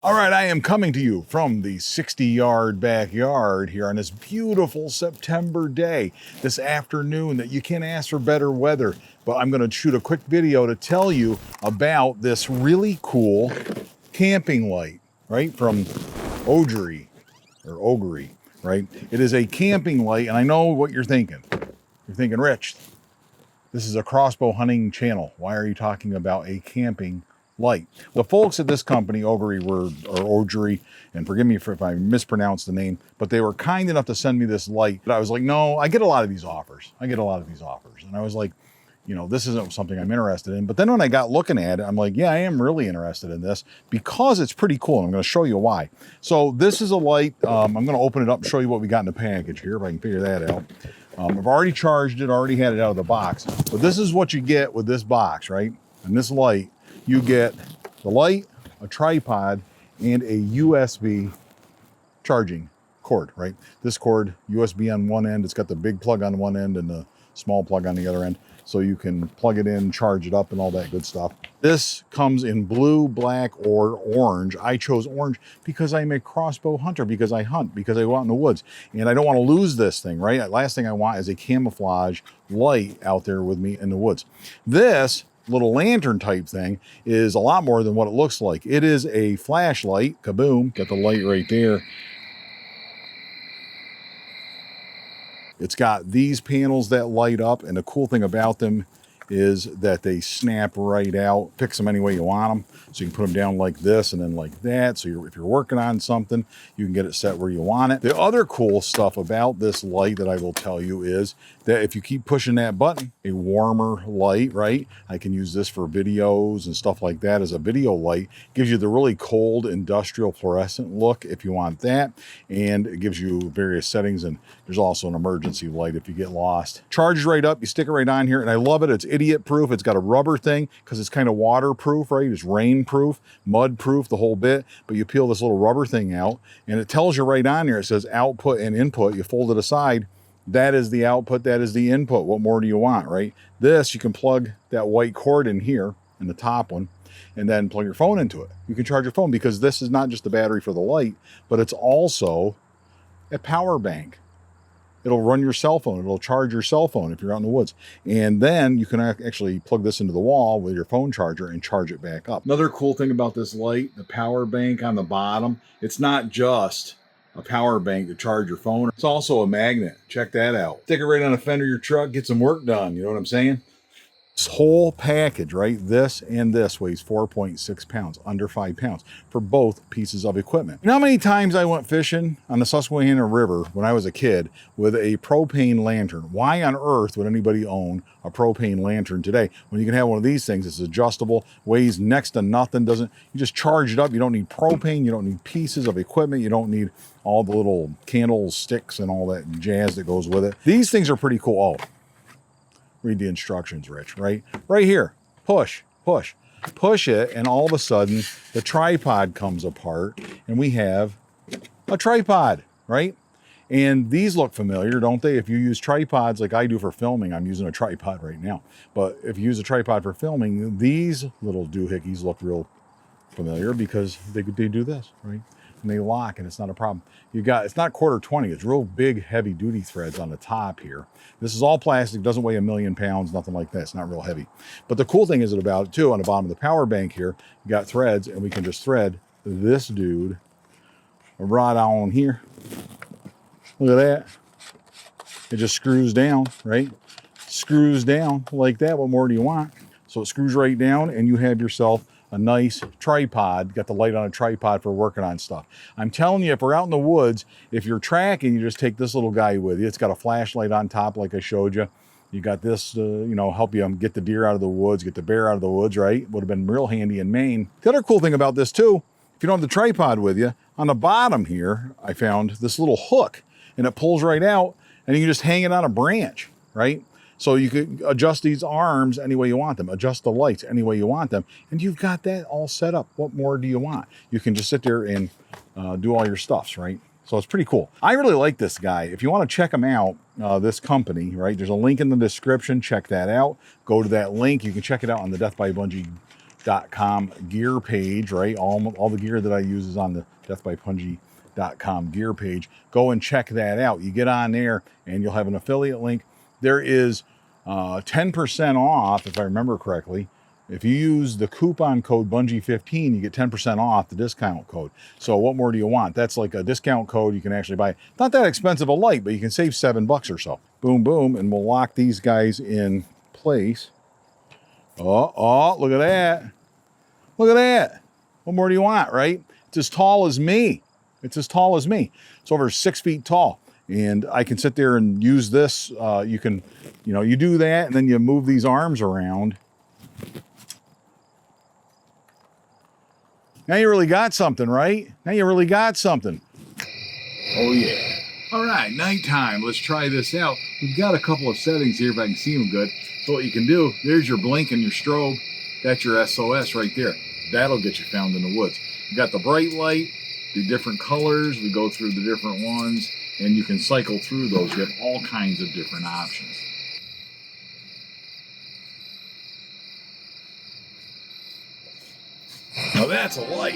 All right, I am coming to you from the 60-yard backyard here on this beautiful September day, this afternoon that you can't ask for better weather. But I'm going to shoot a quick video to tell you about this really cool camping light, right, from OGERY, right? It is a camping light, and I know what you're thinking. You're thinking, Rich, this is a crossbow hunting channel. Why are you talking about a camping light? The folks at this company, OGERY, and forgive me if I mispronounce the name, but they were kind enough to send me this light. But I was like, no, I get a lot of these offers. And I was like, you know, this isn't something I'm interested in. But then when I got looking at it, I'm like, yeah, I am really interested in this because it's pretty cool. I'm going to show you why. So this is a light. I'm going to open it up and show you what we got in the package here, if I can figure that out. I've already charged it, already had it out of the box. But this is what you get with this box, right? And this light. You get the light, a tripod, and a USB charging cord, right? This cord, USB on one end, it's got the big plug on one end and the small plug on the other end. So you can plug it in, charge it up, and all that good stuff. This comes in blue, black, or orange. I chose orange because I'm a crossbow hunter, because I hunt, because I go out in the woods. And I don't want to lose this thing, right? Last thing I want is a camouflage light out there with me in the woods. This little lantern type thing is a lot more than what it looks like. It is a flashlight. Kaboom, got the light right there. It's got these panels that light up, and the cool thing about them is that they snap right out. Fix them any way you want them. So you can put them down like this and then like that. So if you're working on something, you can get it set where you want it. The other cool stuff about this light that I will tell you is that if you keep pushing that button, a warmer light, right? I can use this for videos and stuff like that as a video light. It gives you the really cold industrial fluorescent look if you want that. And it gives you various settings, and there's also an emergency light if you get lost. Charges right up, you stick it right on here, and I love it. It's idiot proof. It's got a rubber thing because it's kind of waterproof, right? It's rain proof, mud proof, the whole bit. But you peel this little rubber thing out, and it tells you right on there. It says output and input. You fold it aside. That is the output, that is the input. What more do you want, right? This, you can plug that white cord in here, in the top one, and then plug your phone into it. You can charge your phone because this is not just the battery for the light, but it's also a power bank. It'll run your cell phone. It'll charge your cell phone if you're out in the woods. And then you can actually plug this into the wall with your phone charger and charge it back up. Another cool thing about this light, the power bank on the bottom, it's not just a power bank to charge your phone. It's also a magnet. Check that out. Stick it right on the fender of your truck, get some work done. You know what I'm saying? This whole package, right? This and this weighs 4.6 pounds, under 5 pounds for both pieces of equipment. You know how many times I went fishing on the Susquehanna River when I was a kid with a propane lantern? Why on earth would anybody own a propane lantern today when you can have one of these things? It's adjustable, weighs next to nothing, you just charge it up. You don't need propane, you don't need pieces of equipment, you don't need all the little candle sticks and all that jazz that goes with it. These things are pretty cool. Oh, read the instructions, Rich, right? Right here, push it, and all of a sudden the tripod comes apart and we have a tripod, right? And these look familiar, don't they? If you use tripods like I do for filming, I'm using a tripod right now, but if you use a tripod for filming, these little doohickeys look real familiar because they do this, right? And they lock, and it's not a problem. It's not 1/4-20, it's real big, heavy duty threads on the top here. This is all plastic, doesn't weigh 1,000,000 pounds, nothing like that. It's not real heavy. But the cool thing is about it too, on the bottom of the power bank here, you got threads, and we can just thread this dude right on here. Look at that. It just screws down, right? Screws down like that. What more do you want? So it screws right down, and you have yourself a nice tripod. Got the light on a tripod for working on stuff. I'm telling you, if we're out in the woods, if you're tracking, you just take this little guy with you. It's got a flashlight on top like I showed you. You got this to, help you get the deer out of the woods, get the bear out of the woods, right? Would have been real handy in Maine. The other cool thing about this too, if you don't have the tripod with you, on the bottom here, I found this little hook, and it pulls right out, and you can just hang it on a branch, right? So you could adjust these arms any way you want them, adjust the lights any way you want them, and you've got that all set up. What more do you want? You can just sit there and do all your stuffs, right? So it's pretty cool. I really like this guy. If you want to check him out, this company, right, there's a link in the description. Check that out. Go to that link. You can check it out on the Death by Bunjie deathbypungie.com gear page, right? All the gear that I use is on the deathbypungie.com gear page. Go and check that out. You get on there and you'll have an affiliate link. There is 10% off, if I remember correctly. If you use the coupon code Bunjie15, you get 10% off the discount code. So what more do you want? That's like a discount code you can actually buy. Not that expensive a light, but you can save $7 or so. Boom, boom, and we'll lock these guys in place. Oh, look at that. Look at that. What more do you want, right? It's as tall as me. It's as tall as me. It's over 6 feet tall. And I can sit there and use this. You can, you do that and then you move these arms around. Now you really got something, right? Now you really got something. Oh yeah. All right, nighttime. Let's try this out. We've got a couple of settings here if I can see them good. So what you can do, there's your blink and your strobe. That's your SOS right there. That'll get you found in the woods. You've got the bright light, the different colors. We go through the different ones and you can cycle through those. You have all kinds of different options. Now that's a light.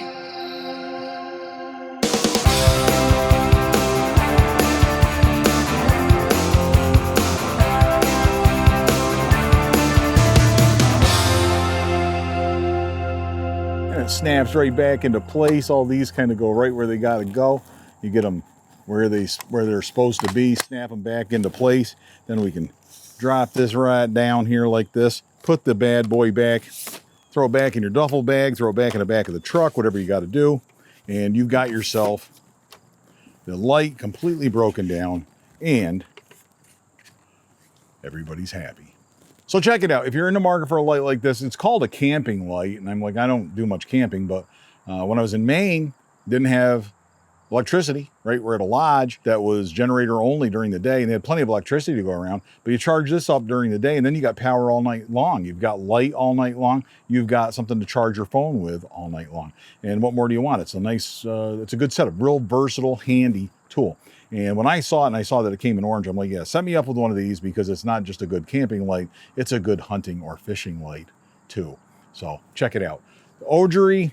And it snaps right back into place. All these kind of go right where they got to go. You get them where they're supposed to be, snap them back into place. Then we can drop this right down here like this, put the bad boy back, throw it back in your duffel bag, throw it back in the back of the truck, whatever you got to do. And you've got yourself the light completely broken down and everybody's happy. So check it out. If you're in the market for a light like this, it's called a camping light. And I'm like, I don't do much camping, but when I was in Maine, didn't have electricity, right? We're at a lodge that was generator only during the day and they had plenty of electricity to go around, but you charge this up during the day and then you got power all night long. You've got light all night long. You've got something to charge your phone with all night long. And what more do you want? It's a nice, it's a good setup, real versatile, handy tool. And when I saw it and I saw that it came in orange, I'm like, yeah, set me up with one of these because it's not just a good camping light, it's a good hunting or fishing light too. So check it out. OGERY,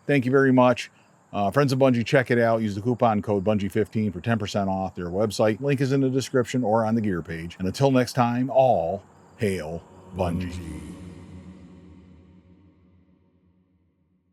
thank you very much. Friends of Bunjie, check it out. Use the coupon code Bunjie15 for 10% off their website. Link is in the description or on the gear page. And until next time, all hail Bunjie.